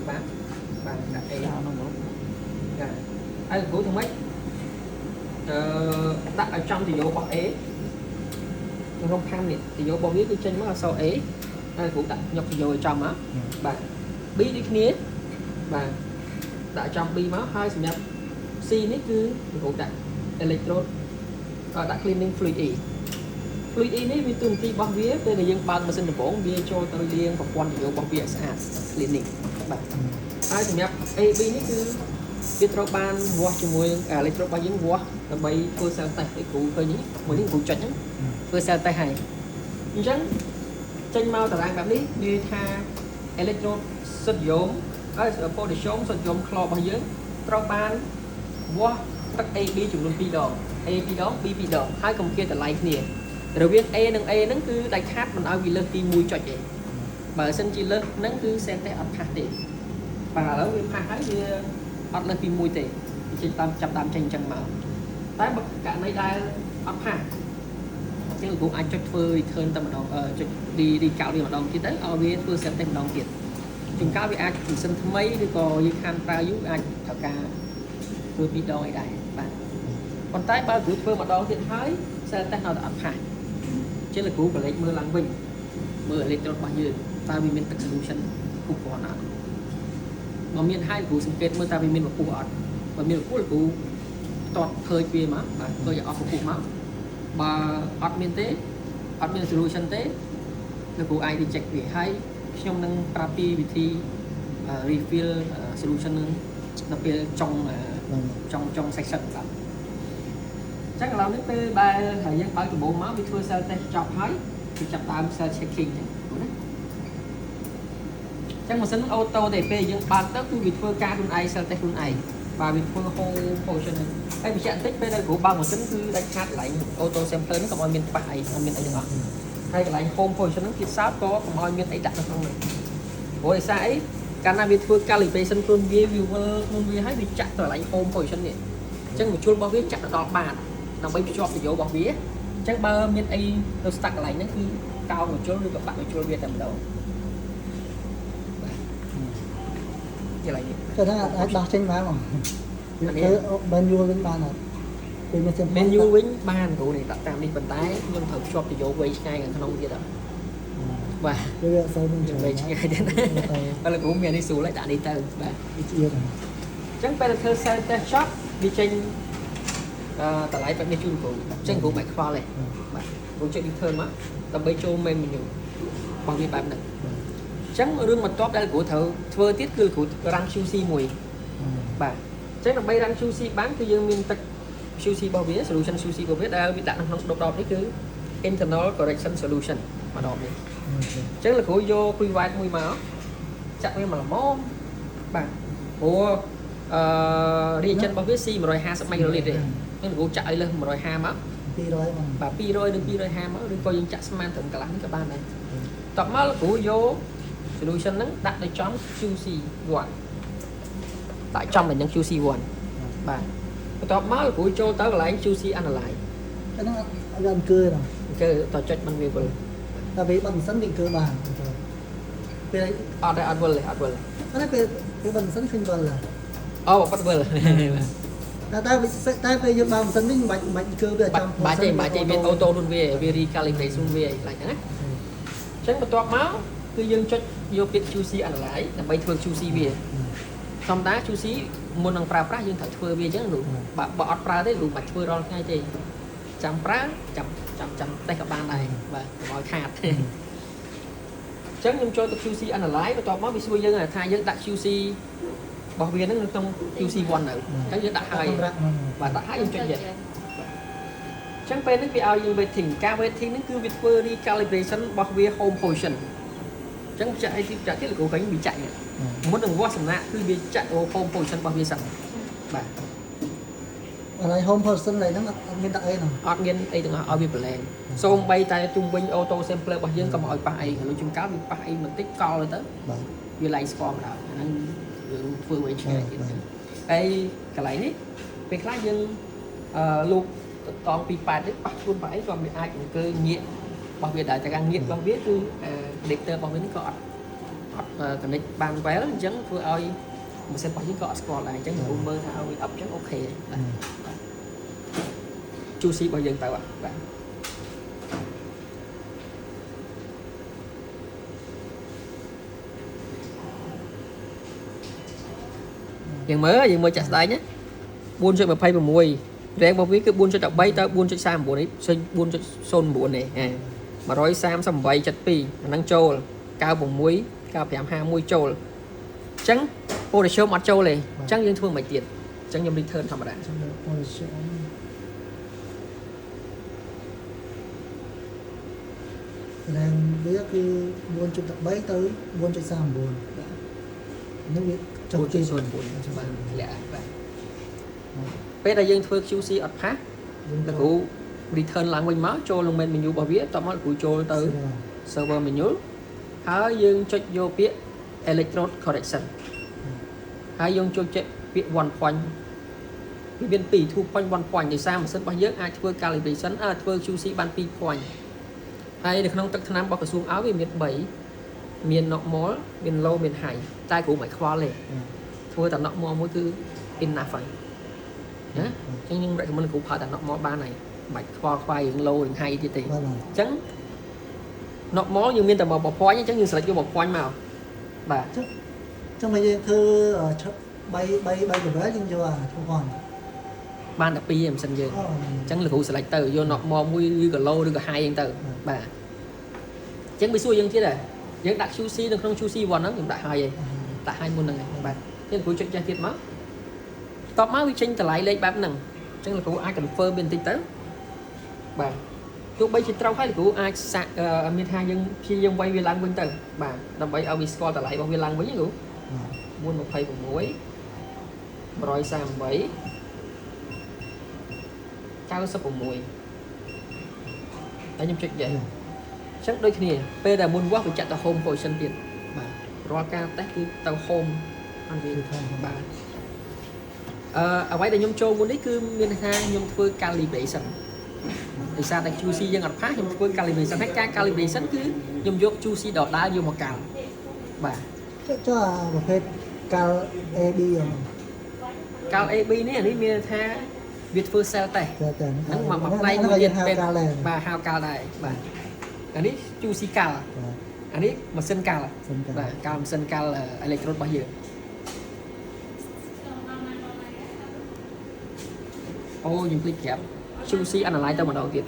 bán đặt A ai của thằng mấy đặt ở trong thì vô bỏ ế không khăn này thì vô bao biết cái chân nó là sau ế ai cũng đặt nhập thì vô ở trong á bạn bí đi kia bạn đặt trong bi máu hai nhập C này cứ cũng đặt electrode đặt cleaning fluid E này vì từng tí bao vía đây là dân ban mà xin được bóng bia cho tôi liên và quan thì vô bao vía sạch cleaning bạn hai nhập A B này cứ biết rồi ban vua cho mùi electrode bao nhiêu vua là bay phơi sao tay cái cụ coi nhí mỗi những cụ chọn nhá phơi sao tay hay chẳng tranh mau tờ bạn đi đi tha electrode sốt dỗm potassium sốt dỗm clo bao nhiêu rồi ban vua tắc A B chụp luôn pi đỏ A pi đó B pi đỏ hai công kia tờ lại nè rồi viên A nâng A nó cứ đại khát mình ao vì lên pi mùi cho chị bà sinh chi lên nó cứ xem tay ập hạt đi bà ở viên hạt thì ập lên pi mùi tệ trên tam tranh chân màu tái bậc cả này đai ấp hạt chứ cũng ai cho phơi hơn tâm đồng đi cạo đi mà đồng kia tới ở bên phơi xem tem đồng tiền chúng cao với ai thì sân thâm mấy thì có như khăn ra giúp ai thảo ca phơi bị đôi đại bạn còn tái bao cứ phơi mà đồng tiền thái sẽ tay nào ấp hạt chứ là cũ của lấy mưa lăng vinh mưa lên cho bao nhiêu ta vì mình tận solution cũng có nào mà miền hai cũ sinh kết mưa ta vì mình một cũ và miền cũ là cũ tọt hơi kia mà tôi giờ ở phục mà bà admin tế admin solution tế là của ai đi check về hay trong năng therapy vì thi refill solution đặc biệt trong section đó chắc là đến tới ba thời gian bao từ bộ máu bị thua sao tay chọc thấy thì chập tam sao checking chắc một sân ô tô để phê những bàn tất bị thua ca luôn ai sao tay luôn ai và bị thua hole cho nên cái bị chặn tích bên đây của ba một tính cứ đánh hát lại ô tô xem tới nó còn miền phải miền ấy được hay là home position nó phía sát có còn miền ấy đặt được không này ôi sai cannabis thua calibration luôn view luôn view hay bị chặn rồi lại home position này chắc một chút bao viết chặn được bàn nằm bên cho thì vô bao vía chắc ba miền ấy tôi tặng lại nó cứ cao một chút rồi các bạn một chút việt tầm đầu như này cho nên là đọc trên má mà bên vua bên bàn bên vua với ban cụ này đặt tạm đi vận tải nhưng thật shop thì vô quay ngay gần không kia đó và về ngay đến đó là cũng nghe đi xuống lại đã đi tới và chẳng phải là thơ xe shop đi trên tại lại phải đi chung của trên của mạch khoa này cũng chơi đi thơ má tầm bây châu men mình nhiều bao nhiêu bạn này chẳng ở đường mặt top đây là của thợ thơ tiết cư của răng sushi mùi bà chắc là bay răng sushi bán cái dương miền tây sushi bao vía solution sushi bao vía đã bị đặt độc độc đấy cứ internal correction solution mà đọc này chắc là của vô quy vài mùi máu chắc với mà món bà của đi chân bao vía si mà rồi ha sắp may rồi liền đấy nên của chạy lên mà rồi ha máu bà pi rồi đừng pi rồi ha máu đừng coi những chạy man thượng cả lắm các bạn này tập máu là của vô solution nó đặt để trong sushi one tại trong là những QC1 bà tập máu là của cho tới lại QC ăn lại cái nó gần cưa rồi cái tao check bằng việc rồi ta bị bằng sẵn định cơ bản về đấy ở đây ăn vừa này nó cái bằng sẵn sinh vần là bắt vừa ta về dùng bằng sẵn định mạnh cơ về trong bà chạy viên ô tô luôn về recalibration về lại nhá chắc mà tập máu cứ dương check vô việc QC ăn lại là bay thường QC về xong đá chú sĩ muốn năng pra pra nhưng thật phơi về chứ đủ bỏ pra đấy đủ bạch phơi rồi ngay thì chăm pra chăm tay các bạn này và mọi hạt chắc nhưng cho tập chú sĩ ăn lái và tọt máu bị xuôi dân là thay dân đặt chú sĩ bảo viên nó trong chú sĩ one nữa các dân đặt hai và đặt hai dân chuyện vậy chắc bên nó bị ao nhưng về thỉnh ca về thì nó cứ việc phơi đi calibration bảo viên home position chẳng chạy thì trả thiết là cố gắng bị chạy muốn đừng qua sầm nạ cứ bị chạy ô home position bao nhiêu sẵn bà ở đây home position này nó nghiên tại nào ọt nghiên ấy từng ở việt nam xong bay tay trung bình ô tô sampler bao nhiêu có mọi bài nó chung cáo bị bài mình tích co lên tới vì lại spawn đó anh vừa về chơi cái này đấy về khác dân luôn còn bị bài đấy bắt luôn phải còn bị ai cũng cơ nhiệt bao nhiêu đại tài năng nhiệt bao biết cứ đẹp tơ bao nhiêu cọt connect បាន well អញ្ចឹងធ្វើឲ្យម៉ាស៊ីនរបស់យើងក៏អត់ស្គាល់ដែរអញ្ចឹងគ្រូមើលថាឲ្យ up អញ្ចឹងអូខេQC របស់យើងទៅបាទយើងមើលចាក់ស្ដែងណា 4.26 រ៉េងរបស់វាគឺ 4.13 ទៅ 4.39 នេះឃើញ 4.09 នេះ138.72 អាហ្នឹងចូល 96 95 51 ចូលអញ្ចឹង potassium អត់ចូលទេអញ្ចឹងយើងធ្វើមិនទៀតអញ្ចឹងខ្ញុំ return ធម្មតា ឡើងវាគឺ 4.13 ទៅ 4.39 នេះវាចុះទី 4.09 បាទលាក់បាទពេលដែលយើងធ្វើ QC អត់ផាសលោកគ្រូ return ឡើងវិញមកចូលក្នុង main menu របស់វាតមកលោកគ្រូចូលទៅ server menu ហើយយើងចុចយកពាក្យ electrode correction ហើយយើងចូលចិត្តពាក្យ 1 point វាមាន 2.1 point ដោយសារម៉ាស៊ីនរបស់យើងអាចធ្វើ calibration ធ្វើ QC បាន 2 point ហើយនៅក្នុងទឹកថ្នាំរបស់ក្រសួងឲ្យវាមាន 3 មាន normal មាន low មាន high តែគ្រូមិនខ្វល់ទេធ្វើតែ normal មួយគឺ enough ហើយណាអញ្ចឹងខ្ញុំ recommend គ្រូប្រើតែ normal បានហើយមិនខ្វល់ខ្វាយរឿង low រឿង high ទៀតទេអញ្ចឹង normal យើងមានតែមក point អញ្ចឹងយើង select យក point មកបាទចឹងមកយើងធ្វើ3 level យើងយកអាធំផងបានតែ2ឯងមិនសិនយើងអញ្ចឹងលោកគ្រូ select ទៅយក normal មួយឬក៏ low ឬក៏ high អញ្ចឹងទៅបាទអញ្ចឹងវាសួរយើងទៀតដែរយើងដាក់ QC នៅក្នុង QC 1ហ្នឹងខ្ញុំដាក់ high ឯងដាក់ high មុនហ្នឹងបាទទៀតលោកគ្រូចុចចេះទៀតមកតបមកវាចេញតម្លៃលេខបែបហ្នឹងអញ្ចឹងលោកគ្រូអាច confirm បន្តិចទៅបាទទោះបីជាត្រូវហើយលោកគ្រូអាចសាក់មានថាយើងព្យាយាមវាយវាឡើងវិញទៅបាទដើម្បីឲ្យវាស្គាល់តម្លៃរបស់វាឡើងវិញណាគ្រូ 426 138 96ហើយខ្ញុំចុចយ៉ាងអញ្ចឹងដូចគ្នាពេលដែលមុនវាស់វាចាក់ទៅ home position ទៀតបាទរាល់ការតេស្តគឺទៅ home អត់វាបាទអ្វីដែលខ្ញុំចូលមុននេះគឺមានថាខ្ញុំធ្វើ calibration ដោយសារតែ QC យើងអត់ផាសខ្ញុំធ្វើ calibration ហើយការ calibration គឺខ្ញុំយក QC ដដែលយកមកកាល់បាទចុះប្រភេទ cal AB កាល់ AB នេះអានេះមានថាវាធ្វើ cell test ហ្នឹងមកផ្នែកមួយទៀតពេលបាទហៅកាល់ដែរបាទអានេះ QC កាល់អានេះម៉ាស៊ីនកាល់បាទកាល់ម៉ាស៊ីនកាល់ electrode របស់យើងអូយើងភ្លេចប្រាប់ QC analyze ទៅម្ដងទៀត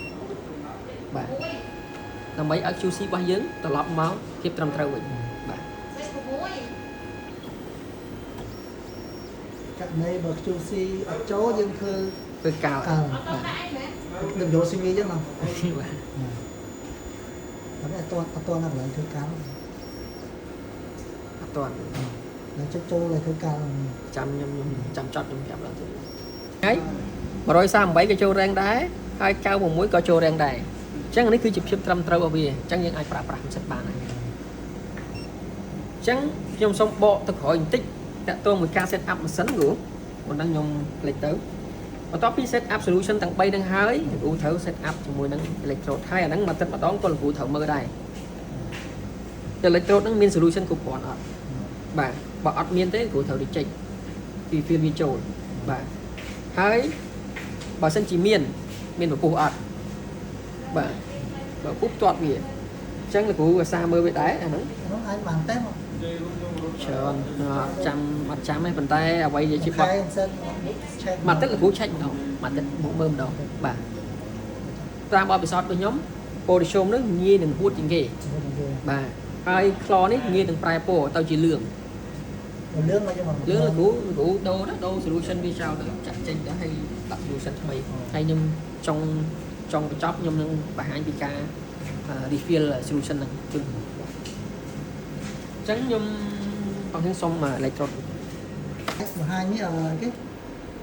បាទដើម្បីឲ្យ QC របស់យើងត្រឡប់មកភាពត្រឹមត្រូវវិញបាទករណីបើ QC អត់ចូលយើងធ្វើកាល់បាទនឹងយកស៊ីមីអញ្ចឹងណាបាទអត់តណាស់ឡើយធ្វើកាល់អត់តដល់ចុចចូលឲ្យធ្វើកាល់ចាំខ្ញុំចាំចត់ខ្ញុំប្រាប់ឡើងទៀតហើយ138ក៏ចូលរ៉េងដែរហើយ96ក៏ចូលរ៉េងដែរអញ្ចឹងនេះគឺជាភាពត្រឹមត្រូវរបស់វាអញ្ចឹងយើងអាចប្រើប្រាស់មិនសិនបានហើយអញ្ចឹងខ្ញុំសូមបកទៅក្រោយបន្តិចតាក់ទងមួយការ set up ម៉ាស៊ីនគ្រូមុនហ្នឹងខ្ញុំផ្លេចទៅបន្ទាប់ពី set up solution ទាំង3ហ្នឹងហើយគ្រូត្រូវ set up ជាមួយនឹង electrode ហើយអាហ្នឹងមកទឹកម្ដងក៏គ្រូត្រូវមើលដែរ electrode ហ្នឹងមាន solution គ្រប់គ្រាន់អត់បាទបើអត់មានទេគ្រូត្រូវ reject ពី fill វាចូលបាទហើយបើសិនជាមានពពុះអត់បាទបើពុះទាត់វាអញ្ចឹងលោកគ្រូអាសាមើលវាដែរអាហ្នឹងអាចបានតែមកច្រើនចាំអត់ចាំទេប៉ុន្តែអ្វីជាបាត់មកទឹកលោកគ្រូឆែកម្ដងមកទឹកមកមើលម្ដងបាទតាមបទពិសោធន៍របស់ខ្ញុំ potassium នេះងាយនឹងហួតជាងគេបាទហើយខ្លនេះងាយនឹងប្រែពណ៌ទៅជាលឿងលឿងលោកគ្រូដូរ solution វាចោលទៅចាក់ចេញទៅហើយដាក់ solution ថ្មីហើយខ្ញុំចង់បញ្ចប់ខ្ញុំនឹងបង្ហាញពីការ refill solution ហ្នឹងជូនអញ្ចឹងខ្ញុំបងខ្ញុំសុំ electrode បង្ហាញនេះគេ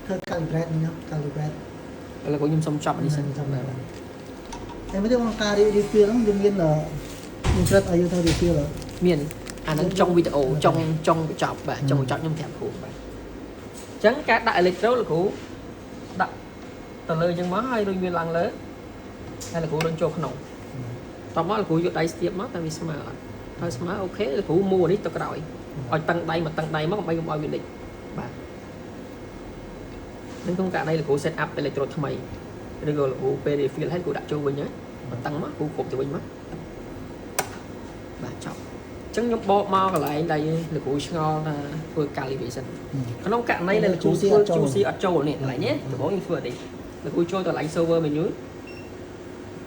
ធ្វើ calibrate នេះ calibrate ឥឡូវខ្ញុំសុំចប់នេះសិនចាំបាទតែមិនដឹងការ refill ហ្នឹងវាមានត្រូវឲ្យយើងទៅ refill មានអាហ្នឹងចុងវីដេអូចុងបញ្ចប់បាទចុងបញ្ចប់ខ្ញុំប្រាប់គ្រូបាទអញ្ចឹងការដាក់ electrode លោកគ្រូដាក់ទៅលើអញ្ចឹងមកហើយរុញវាឡើងលើហើយលោកគ្រូរុញចូលក្នុងតោះមកលោកគ្រូយកដៃស្ទាបមកតែវាស្មើអត់ ហើយស្មើអូខេលោកគ្រូមួនេះទៅក្រោយឲ្យតឹងដៃមកតឹងដៃមកដើម្បីកុំឲ្យវាលិចបាទនឹងក្នុងករណីលោកគ្រូ set up electrode ថ្មីឬក៏លោកគ្រូពេល refill ហើយគ្រូដាក់ចូលវិញហើយមកតឹងមកគ្រូគ្រប់ទៅវិញមកបាទចប់អញ្ចឹងខ្ញុំបកមកកន្លែងដែលលោកគ្រូឆ្ងល់ថាធ្វើ calibration ក្នុងករណីដែលលោកគ្រូធ្វើ QC អត់ចូលនេះកន្លែងនេះដំបូងខ្ញុំធ្វើនេះលោកគ្រូចូលទៅកន្លែង server menu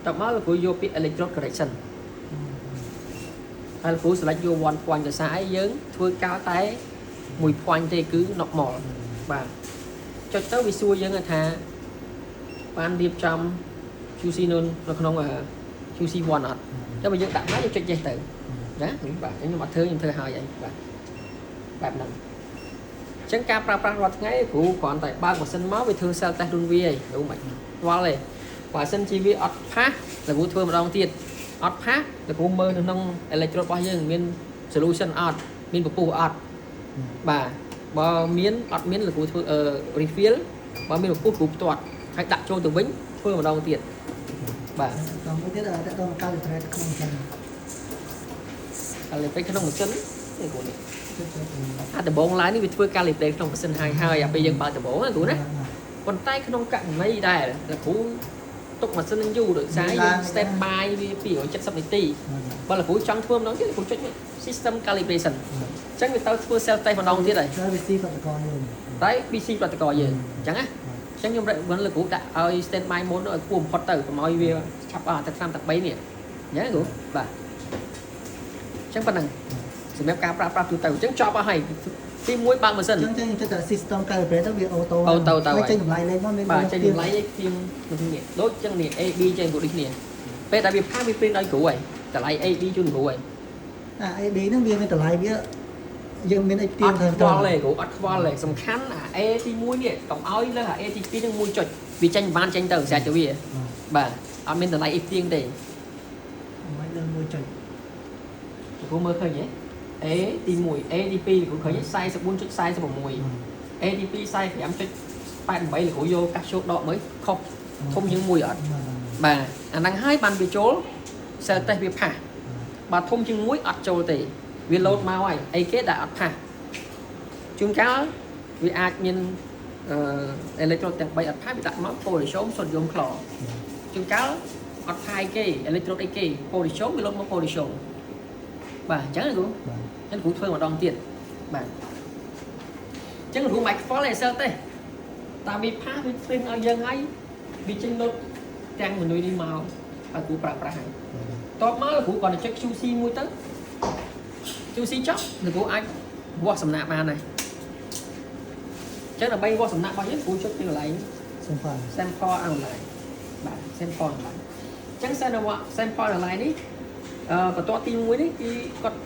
តបមកលោកគ្រូយកពាក្យ electrode correction ហើយលោកគ្រូ select យក 1 point ទៅសារអីយើងធ្វើកាលតែ1 point ទេគឺ normal បាទចុចទៅវាសួរយើងថាបានរៀបចំ QC នៅក្នុង QC 1អត់តែបើយើងដាក់មកយើងចុច yes ទៅណាបាទខ្ញុំអត់ធ្វើខ្ញុំធ្វើហើយអីបាទបែបហ្នឹងអញ្ចឹងការប្រើប្រាស់រាល់ថ្ងៃគ្រូគ្រាន់តែបើកម៉ាស៊ីនមកវាធ្វើ cell test ខ្លួនវាឯងនោះមិនខ្វល់ទេបើសិនជាវាអត់ផាសលោកគ្រូធ្វើម្ដងទៀតអត់ផាសលោកគ្រូមើលនៅក្នុង electrode របស់យើងមាន solution អត់មានពពុះអត់បាទបើមានអត់មានលោកគ្រូធ្វើ refill បើមានពពុះគ្រូផ្ទាត់ហើយដាក់ចូលទៅវិញធ្វើម្ដងទៀតបាទដល់មួយទៀតតែដល់ calibrate ក្នុងចឹងcalibrate ក្នុងម៉ាស៊ីននេះគ្រូនេះអាដំបងឡើយនេះវាធ្វើ calibrate ក្នុងម៉ាស៊ីនហើយអាពេលយើងបើកដំបងណាគ្រូណាប៉ុន្តែក្នុងករណីដែលលោកគ្រូទុកម៉ាស៊ីននឹងយូរដោយសារយើង step by វា270នាទីបើលោកគ្រូចង់ធ្វើម្ដងទៀតលោកគ្រូចុច system calibration អញ្ចឹងវាទៅធ្វើ self test ម្ដងទៀតហើយហើយ BC ប្រតិករយើងតែ BC ប្រតិករយើងអញ្ចឹងណាអញ្ចឹងខ្ញុំ recommend លោកគ្រូដាក់ឲ្យ stand by mode ឲ្យខ្ពស់បំផុតទៅកុំឲ្យវាឆាប់តែឆ្នាំតែ3នេះអញ្ចឹងគ្រូបាទអញ្ចឹងប៉ុណ្ណឹងសម្រាប់ការប្រើប្រាស់ទូទៅអញ្ចឹងចប់អស់ហើយទី1បើកម៉ាស៊ីនអញ្ចឹងចុចតែ system calibrate ទៅវាអូតូទៅចេញតម្លៃលេខមកមានបាទចេញតម្លៃឯទៀងនេះដូចអញ្ចឹងនេះ AB ចេញគ្រប់ដូចគ្នាពេលដែលវាផាសវាព្រីនឲ្យគ្រូហើយតម្លៃ AB ជូនគ្រូហើយអា AB ហ្នឹងវាមានតម្លៃវាយើងមានអីទៀងទៅខ្វល់ទេគ្រូអត់ខ្វល់ទេសំខាន់អា A ទី1នេះកុំឲ្យលើអា A ទី2ហ្នឹង1ចុចវាចេញបានចេញទៅស្រេចទៅវាបាទអត់មានតម្លៃអីទៀងទេមិនលើ1ចុចគ្រូមើលឃើញទេA ទី1 A ទី2គ្រូឃើញ 44.46 A ទី2 45.88លោកគ្រូយកកាសចូលដកមើលខុសធំជាង1អត់បាទអាហ្នឹងហើយបានវាចូល cell test វាផាសបើធំជាង1អត់ចូលទេវា load មកហើយអីគេដែលអត់ផាសជួនកាលវាអាចមានelectrode ទាំង3អត់ផាសវាដាក់មក potassium sodium chlor ជួនកាលអត់ផាសអីគេ electrode អីគេ potassium វា load មក potassium បាទអញ្ចឹងគ្រូអញ្ចឹងគ្រូធ្វើម្ដងទៀតបាទអញ្ចឹងគ្រូមិនខ្វល់ទេ cell test តាមវាផាសវាព្រីនឲ្យយើងហើយវាចេញ load ទាំងមនុស្សនេះមកឲ្យគ្រូប្រើប្រាស់ហើយតបមកគ្រូគាត់ទៅចុច QC មួយទៅ QC ចប់លោកគ្រូអាចវាស់សំណាក់បានហើយអញ្ចឹងដើម្បីវាស់សំណាក់របស់យើងគ្រូចុចពីកន្លែង sample online បាទ sample online អញ្ចឹង sample online នេះបន្ទាត់ទី1នេះគឺគាត់